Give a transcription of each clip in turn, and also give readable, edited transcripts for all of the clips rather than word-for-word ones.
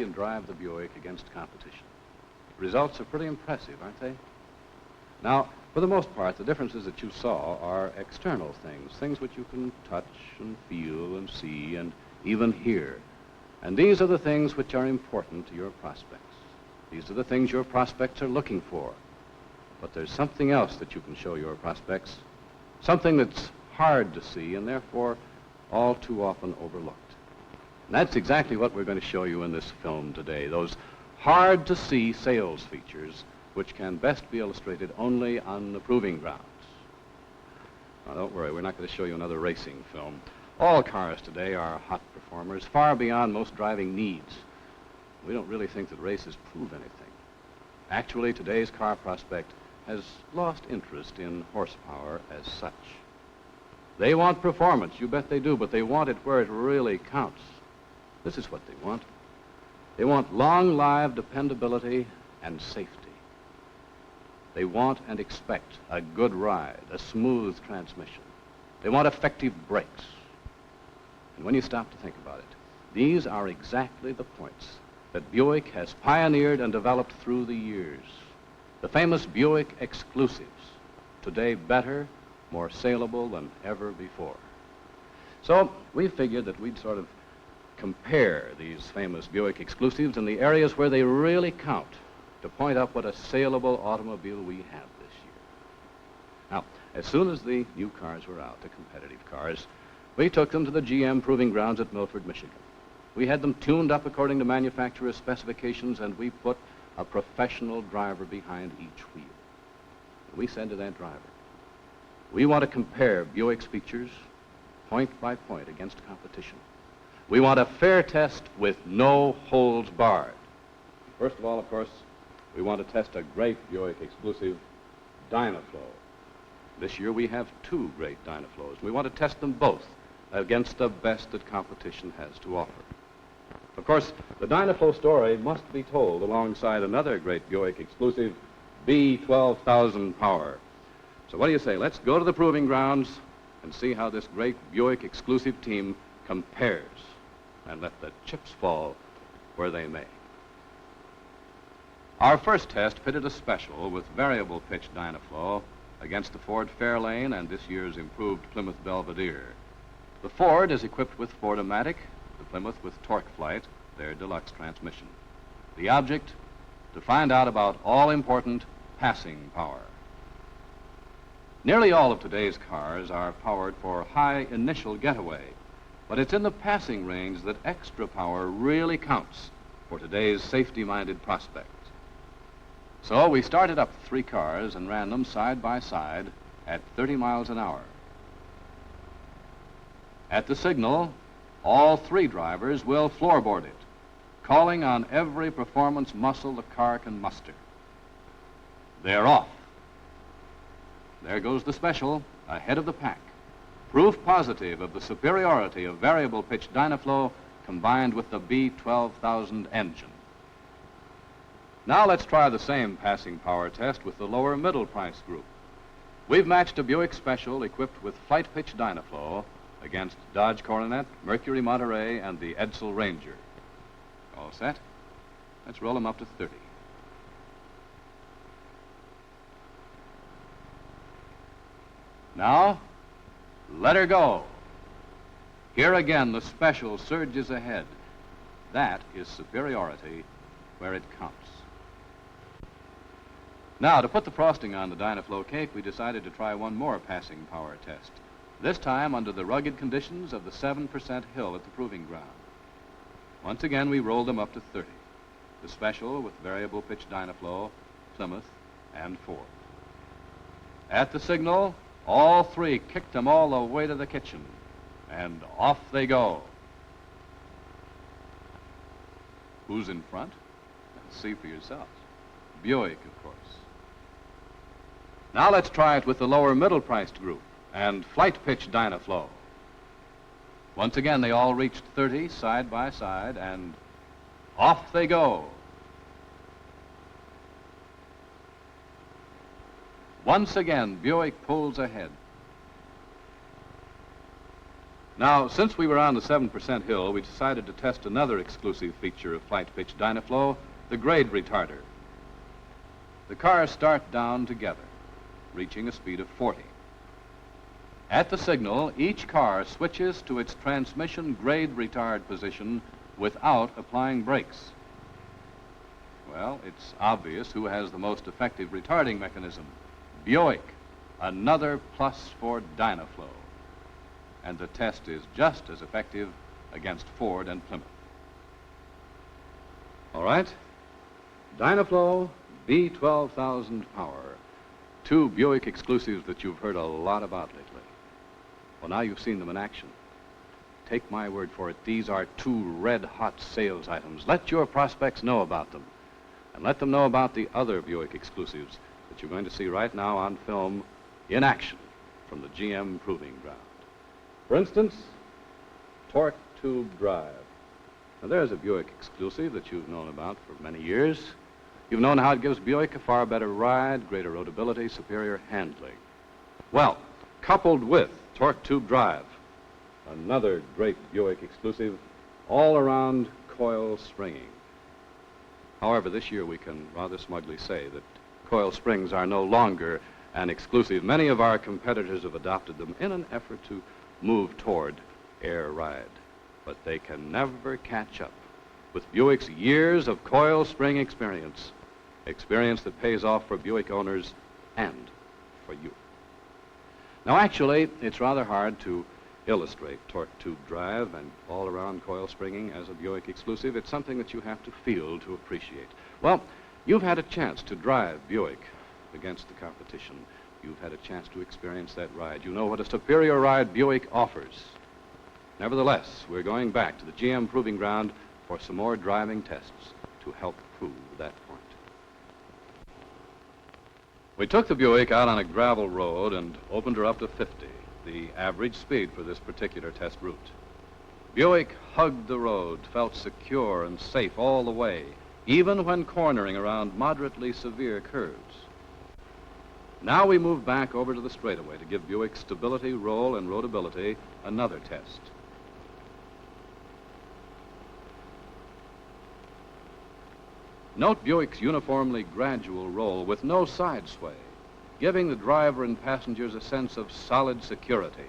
and drive the Buick against competition. Results are pretty impressive, aren't they? Now, for the most part, the differences that you saw are external things, things which you can touch and feel and see and even hear. And these are the things which are important to your prospects. These are the things your prospects are looking for. But there's something else that you can show your prospects, something that's hard to see and therefore all too often overlooked. And that's exactly what we're going to show you in this film today, those hard-to-see sales features which can best be illustrated only on the proving grounds. Now, don't worry, we're not going to show you another racing film. All cars today are hot performers, far beyond most driving needs. We don't really think that races prove anything. Actually, today's car prospect has lost interest in horsepower as such. They want performance, you bet they do, but they want it where it really counts. This is what they want. They want long-lived dependability and safety. They want and expect a good ride, a smooth transmission. They want effective brakes. And when you stop to think about it, these are exactly the points that Buick has pioneered and developed through the years. The famous Buick exclusives, today better, more saleable than ever before. So we figured that we'd sort of compare these famous Buick exclusives in the areas where they really count to point up what a saleable automobile we have this year. Now, as soon as the new cars were out, the competitive cars, we took them to the GM proving grounds at Milford, Michigan. We had them tuned up according to manufacturer's specifications, and we put a professional driver behind each wheel. We said to that driver, we want to compare Buick's features point by point against competition. We want a fair test with no holds barred. First of all, of course, we want to test a great Buick exclusive, Dynaflow. This year we have two great Dynaflows. We want to test them both against the best that competition has to offer. Of course, the Dynaflow story must be told alongside another great Buick exclusive, B12,000 Power. So what do you say? Let's go to the proving grounds and see how this great Buick exclusive team compares, and let the chips fall where they may. Our first test pitted a special with variable pitch Dynaflow against the Ford Fairlane and this year's improved Plymouth Belvedere. The Ford is equipped with Ford-O-Matic, the Plymouth with Torque Flight, their deluxe transmission. The object, to find out about all-important passing power. Nearly all of today's cars are powered for high initial getaway, but it's in the passing range that extra power really counts for today's safety-minded prospect. So we started up three cars and ran them side by side at 30 miles an hour. At the signal, all three drivers will floorboard it, calling on every performance muscle the car can muster. They're off. There goes the special, ahead of the pack. Proof positive of the superiority of variable pitch Dynaflow combined with the B12,000 engine. Now let's try the same passing power test with the lower middle price group. We've matched a Buick Special equipped with flight pitch Dynaflow against Dodge Coronet, Mercury Monterey, and the Edsel Ranger. All set? Let's roll them up to 30. Now, let her go. Here again, the Special surges ahead. That is superiority where it counts. Now, to put the frosting on the Dynaflow cake, we decided to try one more passing power test, this time under the rugged conditions of the 7% hill at the proving ground. Once again, we rolled them up to 30. The Special with variable pitch Dynaflow, Plymouth, and Ford. At the signal, all three kicked them all the way to the kitchen, and off they go. Who's in front? See for yourselves. Buick, of course. Now let's try it with the lower middle-priced group and flight pitch Dynaflow. Once again, they all reached 30 side by side, and off they go. Once again, Buick pulls ahead. Now, since we were on the 7% hill, we decided to test another exclusive feature of flight pitch Dynaflow, the grade retarder. The cars start down together, reaching a speed of 40. At the signal, each car switches to its transmission grade retard position without applying brakes. Well, it's obvious who has the most effective retarding mechanism. Buick, another plus for Dynaflow. And the test is just as effective against Ford and Plymouth. All right, Dynaflow B12,000 power. Two Buick exclusives that you've heard a lot about lately. Well, now you've seen them in action. Take my word for it, these are two red-hot sales items. Let your prospects know about them. And let them know about the other Buick exclusives that you're going to see right now on film in action from the GM Proving Ground. For instance, torque tube drive. Now, there's a Buick exclusive that you've known about for many years. You've known how it gives Buick a far better ride, greater roadability, superior handling. Well, coupled with torque tube drive, another great Buick exclusive, all-around coil springing. However, this year we can rather smugly say that coil springs are no longer an exclusive. Many of our competitors have adopted them in an effort to move toward air ride, but they can never catch up with Buick's years of coil spring experience that pays off for Buick owners and for you. Now, actually, it's rather hard to illustrate torque tube drive and all-around coil springing as a Buick exclusive. It's something that you have to feel to appreciate. Well, you've had a chance to drive Buick against the competition. You've had a chance to experience that ride. You know what a superior ride Buick offers. Nevertheless, we're going back to the GM Proving Ground for some more driving tests to help prove that point. We took the Buick out on a gravel road and opened her up to 50, the average speed for this particular test route. Buick hugged the road, felt secure and safe all the way, even when cornering around moderately severe curves. Now we move back over to the straightaway to give Buick stability, roll, and roadability another test. Note Buick's uniformly gradual roll with no side sway, giving the driver and passengers a sense of solid security.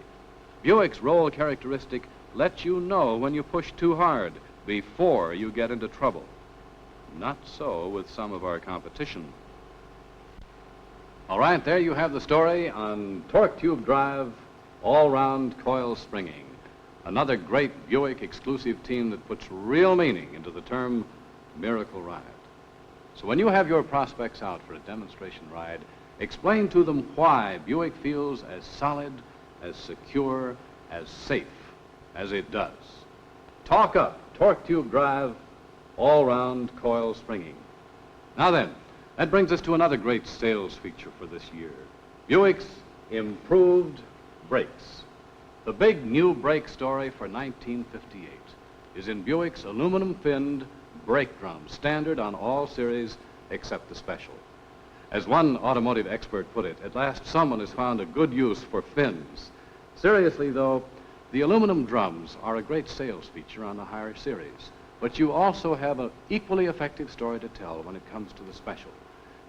Buick's roll characteristic lets you know when you push too hard before you get into trouble. Not so with some of our competition. All right, there you have the story on torque tube drive, all-round coil springing. Another great Buick exclusive team that puts real meaning into the term miracle ride. So when you have your prospects out for a demonstration ride, explain to them why Buick feels as solid, as secure, as safe as it does. Talk up torque tube drive, all-round coil springing. Now then, that brings us to another great sales feature for this year. Buick's improved brakes. The big new brake story for 1958 is in Buick's aluminum-finned brake drum, standard on all series except the special. As one automotive expert put it, at last someone has found a good use for fins. Seriously, though, the aluminum drums are a great sales feature on the higher series, but you also have an equally effective story to tell when it comes to the special.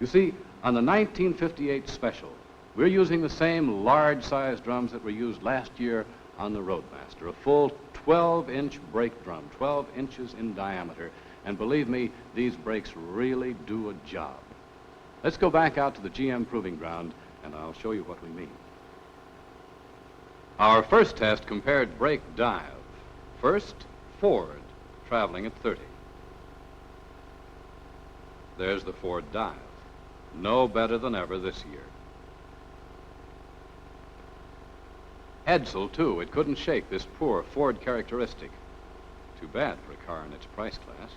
You see, on the 1958 special, we're using the same large-sized drums that were used last year on the Roadmaster, a full 12-inch brake drum, 12 inches in diameter. And believe me, these brakes really do a job. Let's go back out to the GM Proving Ground, and I'll show you what we mean. Our first test compared brake dive. First, Ford, traveling at 30. There's the Ford dive. No better than ever this year. Edsel, too. It couldn't shake this poor Ford characteristic. Too bad for a car in its price class.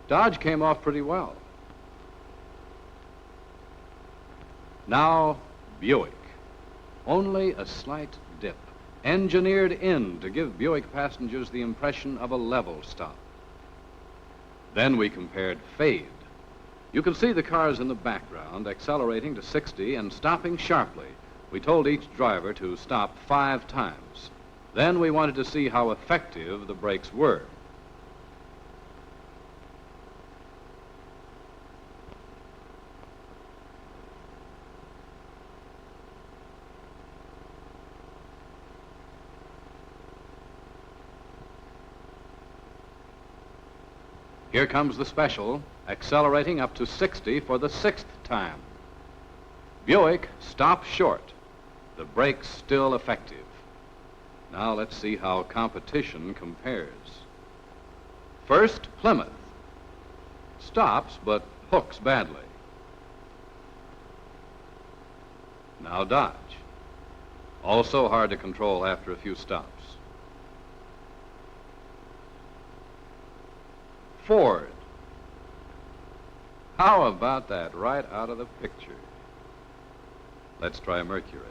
Dodge came off pretty well. Now, Buick. Only a slight dip, engineered in to give Buick passengers the impression of a level stop. Then we compared fade. You can see the cars in the background accelerating to 60 and stopping sharply. We told each driver to stop 5 times. Then we wanted to see how effective the brakes were. Here comes the special, accelerating up to 60 for the 6th time. Buick stopped short. The brakes still effective. Now let's see how competition compares. First, Plymouth. Stops, but hooks badly. Now Dodge. Also hard to control after a few stops. Ford. How about that? Right out of the picture. Let's try Mercury.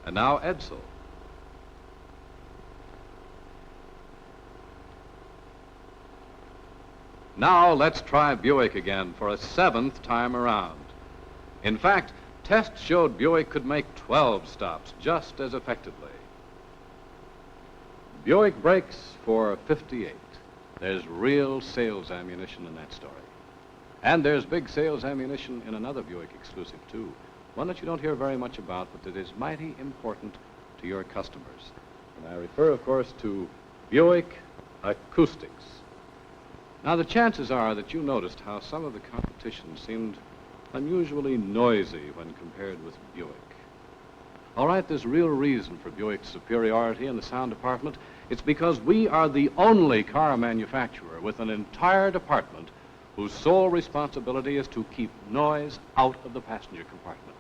And now Edsel. Now let's try Buick again for a 7th time around. In fact, tests showed Buick could make 12 stops just as effectively. Buick brakes for 58. There's real sales ammunition in that story. And there's big sales ammunition in another Buick exclusive, too. One that you don't hear very much about, but that is mighty important to your customers. And I refer, of course, to Buick Acoustics. Now, the chances are that you noticed how some of the competition seemed unusually noisy when compared with Buick. All right, there's real reason for Buick's superiority in the sound department. It's because we are the only car manufacturer with an entire department whose sole responsibility is to keep noise out of the passenger compartment.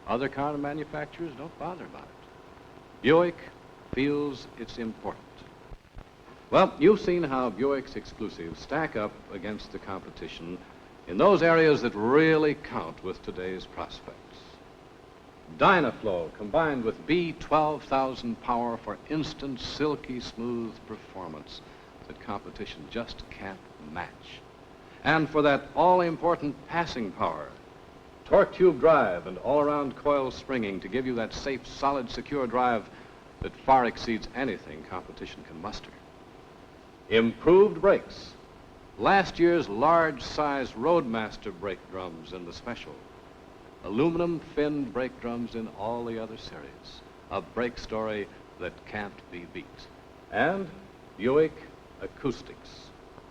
Other car manufacturers don't bother about it. Buick feels it's important. Well, you've seen how Buick's exclusives stack up against the competition in those areas that really count with today's prospects. Dynaflow combined with B12,000 power for instant, silky smooth performance that competition just can't match. And for that all-important passing power, torque tube drive and all-around coil springing to give you that safe, solid, secure drive that far exceeds anything competition can muster. Improved brakes. Last year's large-size Roadmaster brake drums in the special. Aluminum finned brake drums in all the other series. A brake story that can't be beat. And Buick Acoustics.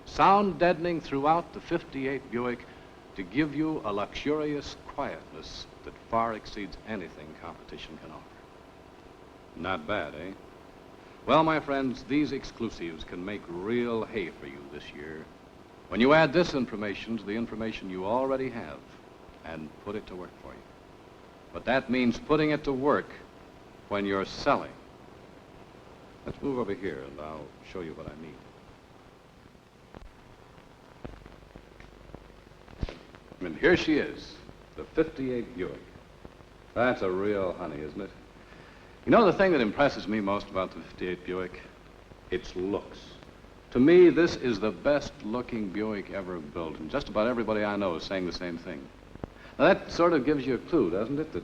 Sound deadening throughout the 58 Buick to give you a luxurious quietness that far exceeds anything competition can offer. Not bad, eh? Well, my friends, these exclusives can make real hay for you this year when you add this information to the information you already have and put it to work for you. But that means putting it to work when you're selling. Let's move over here and I'll show you what I mean. And here she is, the 58 Buick. That's a real honey, isn't it? You know the thing that impresses me most about the 58 Buick? Its looks. To me, this is the best-looking Buick ever built, and just about everybody I know is saying the same thing. Now, that sort of gives you a clue, doesn't it, that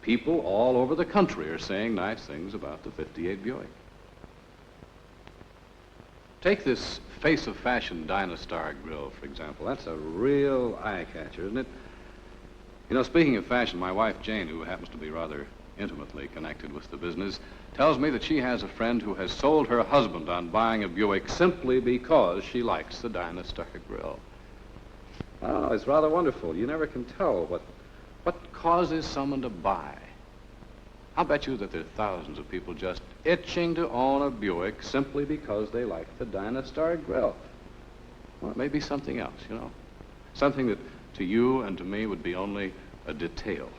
people all over the country are saying nice things about the 58 Buick. Take this Face of Fashion Dynastar grill, for example. That's a real eye-catcher, isn't it? You know, speaking of fashion, my wife, Jane, who happens to be rather intimately connected with the business, tells me that she has a friend who has sold her husband on buying a Buick simply because she likes the Dynastar grill. Oh, it's rather wonderful. You never can tell what causes someone to buy. I'll bet you that there are thousands of people just itching to own a Buick simply because they like the Dynastar grill. Or it may be something else, you know. Something that to you and to me would be only a detail.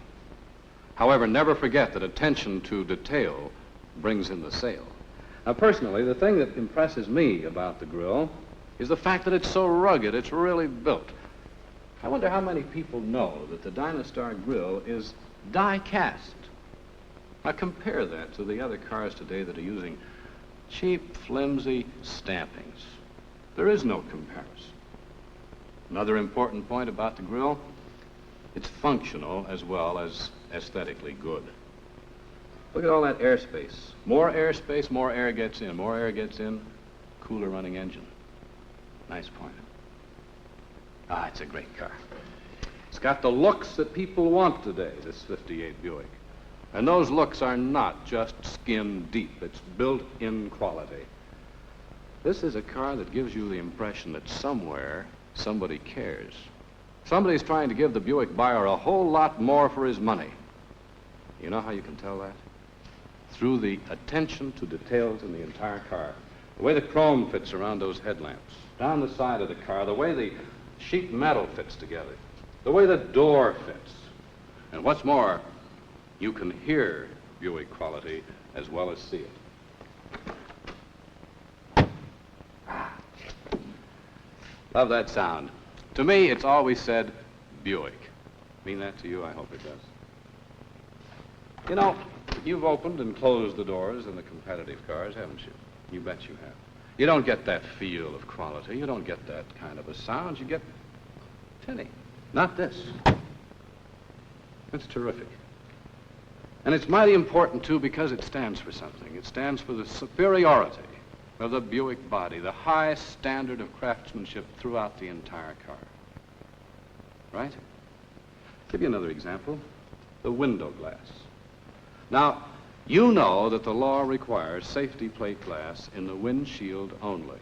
However, never forget that attention to detail brings in the sale. Now, personally, the thing that impresses me about the grill is the fact that it's so rugged, it's really built. I wonder how many people know that the Dynastar grill is die-cast. Now compare that to the other cars today that are using cheap, flimsy stampings. There is no comparison. Another important point about the grille, it's functional as well as aesthetically good. Look at all that airspace. More airspace, more air gets in. More air gets in, cooler running engine. Nice point. Ah, it's a great car. It's got the looks that people want today, this 58 Buick. And those looks are not just skin deep. It's built-in quality. This is a car that gives you the impression that somewhere somebody cares. Somebody's trying to give the Buick buyer a whole lot more for his money. You know how you can tell that? Through the attention to details in the entire car. The way the chrome fits around those headlamps, down the side of the car, the way the sheet metal fits together, the way the door fits. And what's more, you can hear Buick quality as well as see it. Love that sound. To me, it's always said Buick. Mean that to you? I hope it does. You know, you've opened and closed the doors in the competitive cars, haven't you? You bet you have. You don't get that feel of quality. You don't get that kind of a sound. You get tinny. Not this. It's terrific. And it's mighty important, too, because it stands for something. It stands for the superiority of the Buick body, the high standard of craftsmanship throughout the entire car. Right? Give you another example. The window glass. Now, you know that the law requires safety plate glass in the windshield only.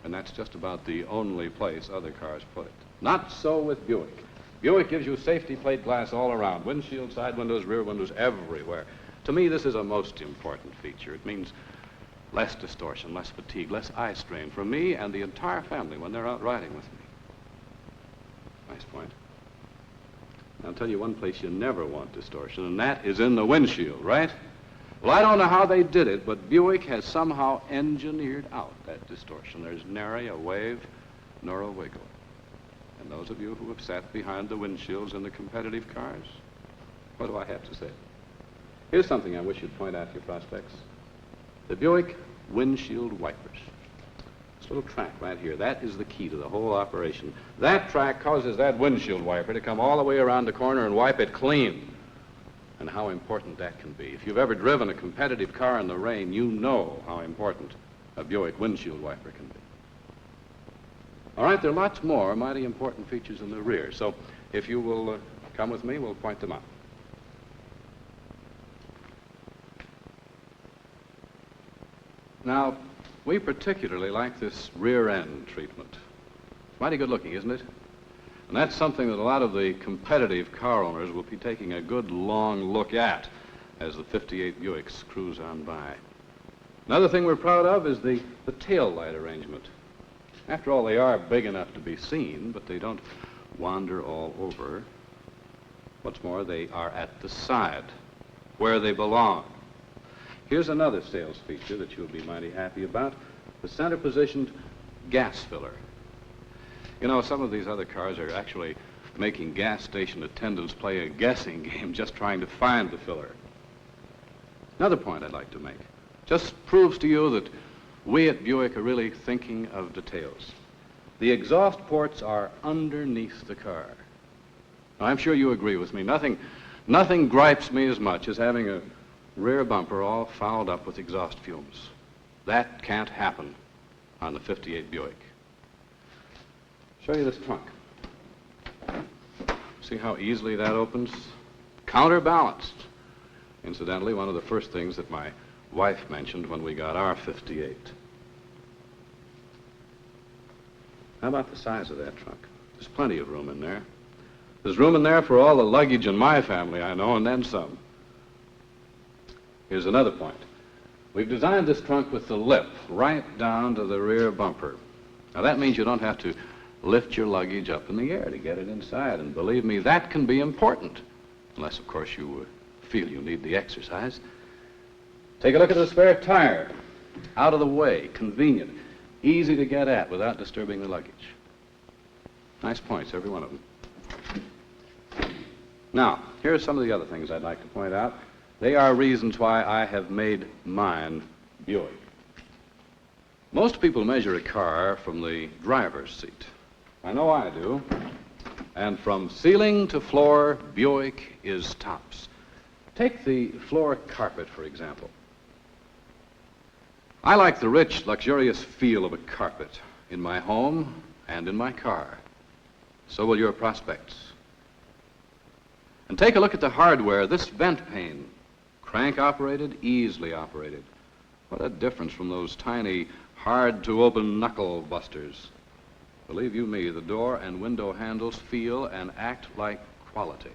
And that's just about the only place other cars put it. Not so with Buick. Buick gives you safety plate glass all around. Windshield, side windows, rear windows, everywhere. To me, this is a most important feature. It means less distortion, less fatigue, less eye strain for me and the entire family when they're out riding with me. Nice point. I'll tell you one place you never want distortion, and that is in the windshield, right? Well, I don't know how they did it, but Buick has somehow engineered out that distortion. There's nary a wave nor a wiggle. And those of you who have sat behind the windshields in the competitive cars, what do I have to say? Here's something I wish you'd point out to your prospects. The Buick windshield wipers. This little track right here, that is the key to the whole operation. That track causes that windshield wiper to come all the way around the corner and wipe it clean. And how important that can be. If you've ever driven a competitive car in the rain, you know how important a Buick windshield wiper can be. All right, there are lots more mighty important features in the rear, so if you will come with me, we'll point them out. Now, we particularly like this rear end treatment. It's mighty good looking, isn't it? And that's something that a lot of the competitive car owners will be taking a good long look at as the 58 Buicks cruise on by. Another thing we're proud of is the tail light arrangement. After all, they are big enough to be seen, but they don't wander all over. What's more, they are at the side, where they belong. Here's another sales feature that you'll be mighty happy about, the center-positioned gas filler. You know, some of these other cars are actually making gas station attendants play a guessing game just trying to find the filler. Another point I'd like to make. Just proves to you that we at Buick are really thinking of details. The exhaust ports are underneath the car. Now, I'm sure you agree with me. Nothing gripes me as much as having a rear bumper all fouled up with exhaust fumes. That can't happen on the 58 Buick. Show you this trunk. See how easily that opens? Counterbalanced. Incidentally, one of the first things that my wife mentioned when we got our 58. How about the size of that trunk? There's plenty of room in there. There's room in there for all the luggage in my family, I know, and then some. Here's another point. We've designed this trunk with the lip right down to the rear bumper. Now, that means you don't have to lift your luggage up in the air to get it inside, and believe me, that can be important, unless, of course, you feel you need the exercise. Take a look at the spare tire. Out of the way, convenient, easy to get at without disturbing the luggage. Nice points, every one of them. Now, here are some of the other things I'd like to point out. They are reasons why I have made mine Buick. Most people measure a car from the driver's seat. I know I do. And from ceiling to floor, Buick is tops. Take the floor carpet, for example. I like the rich, luxurious feel of a carpet in my home and in my car. So will your prospects. And take a look at the hardware. This vent pane, crank operated, easily operated. What a difference from those tiny, hard-to-open knuckle busters. Believe you me, the door and window handles feel and act like quality.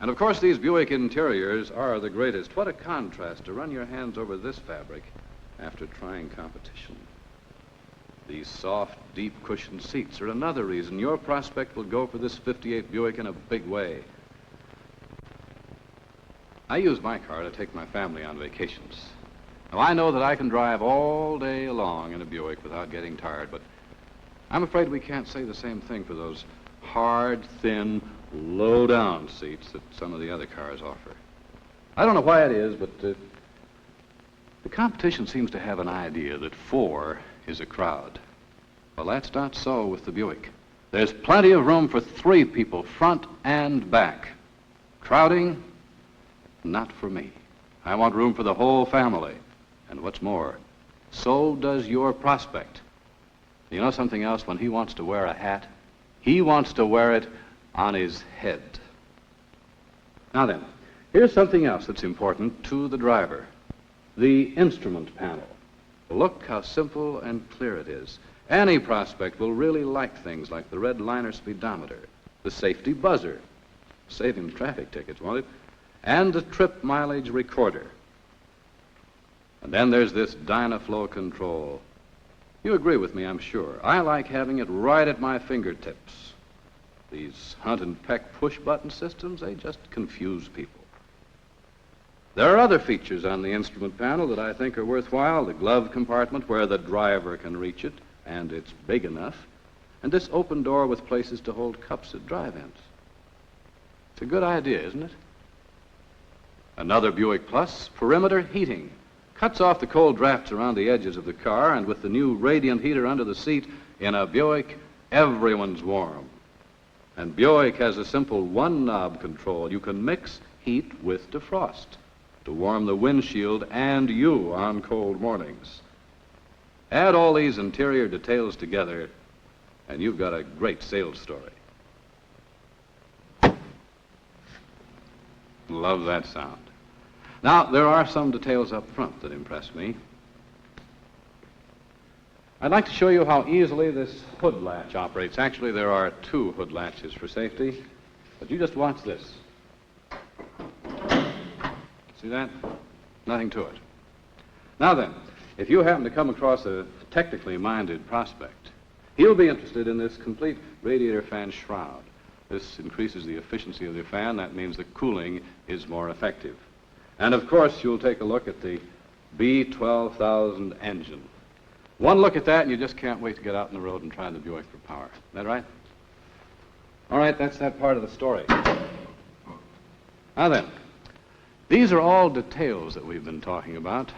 And of course, these Buick interiors are the greatest. What a contrast to run your hands over this fabric after trying competition. These soft, deep cushioned seats are another reason your prospect will go for this 58 Buick in a big way. I use my car to take my family on vacations. Now, I know that I can drive all day long in a Buick without getting tired, but I'm afraid we can't say the same thing for those hard, thin, low-down seats that some of the other cars offer. I don't know why it is, but the competition seems to have an idea that 4 is a crowd. Well, that's not so with the Buick. There's plenty of room for 3 people, front and back. Crowding? Not for me. I want room for the whole family. And what's more, so does your prospect. You know something else? When he wants to wear a hat, he wants to wear it on his head. Now then, here's something else that's important to the driver. The instrument panel. Look how simple and clear it is. Any prospect will really like things like the red liner speedometer, the safety buzzer, save him traffic tickets, won't it? And the trip mileage recorder. And then there's this Dynaflow control. You agree with me, I'm sure. I like having it right at my fingertips. These hunt and peck push-button systems, they just confuse people. There are other features on the instrument panel that I think are worthwhile. The glove compartment where the driver can reach it, and it's big enough. And this open door with places to hold cups at drive-ins. It's a good idea, isn't it? Another Buick Plus, perimeter heating. Cuts off the cold drafts around the edges of the car, and with the new radiant heater under the seat, in a Buick, everyone's warm. And Buick has a simple one-knob control. You can mix heat with defrost to warm the windshield and you on cold mornings. Add all these interior details together, and you've got a great sales story. Love that sound. Now, there are some details up front that impress me. I'd like to show you how easily this hood latch operates. Actually, there are 2 hood latches for safety, but you just watch this. See that? Nothing to it. Now then, if you happen to come across a technically minded prospect, he'll be interested in this complete radiator fan shroud. This increases the efficiency of the fan. That means the cooling is more effective. And of course, you'll take a look at the B12,000 engine. One look at that and you just can't wait to get out on the road and try the Buick for power. Is that right? All right, that's that part of the story. Now then, these are all details that we've been talking about.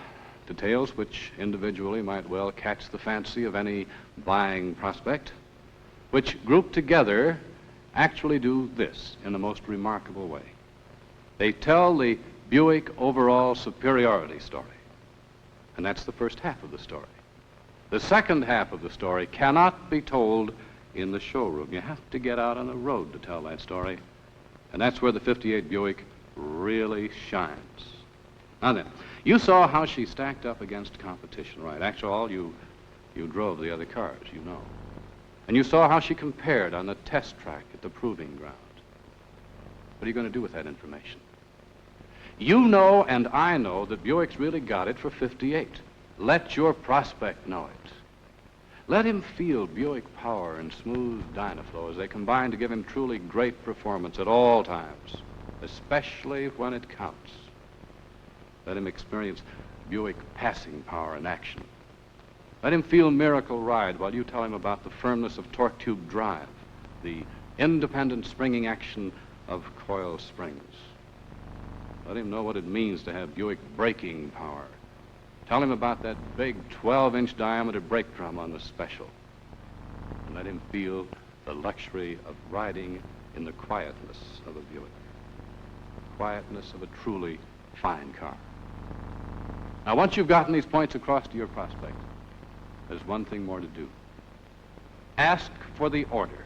Details which individually might well catch the fancy of any buying prospect, which grouped together actually do this in the most remarkable way. They tell the Buick overall superiority story. And that's the first half of the story. The second half of the story cannot be told in the showroom. You have to get out on the road to tell that story. And that's where the 58 Buick really shines. Now then, you saw how she stacked up against competition, right? After all, you drove the other cars, you know. And you saw how she compared on the test track at the proving ground. What are you going to do with that information? You know and I know that Buick's really got it for 58. Let your prospect know it. Let him feel Buick power and smooth Dynaflow as they combine to give him truly great performance at all times, especially when it counts. Let him experience Buick passing power in action. Let him feel Miracle Ride while you tell him about the firmness of torque tube drive, the independent springing action of coil springs. Let him know what it means to have Buick braking power. Tell him about that big 12-inch diameter brake drum on the Special. And let him feel the luxury of riding in the quietness of a Buick. The quietness of a truly fine car. Now, once you've gotten these points across to your prospect, there's one thing more to do. Ask for the order.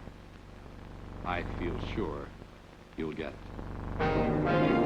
I feel sure you'll get it.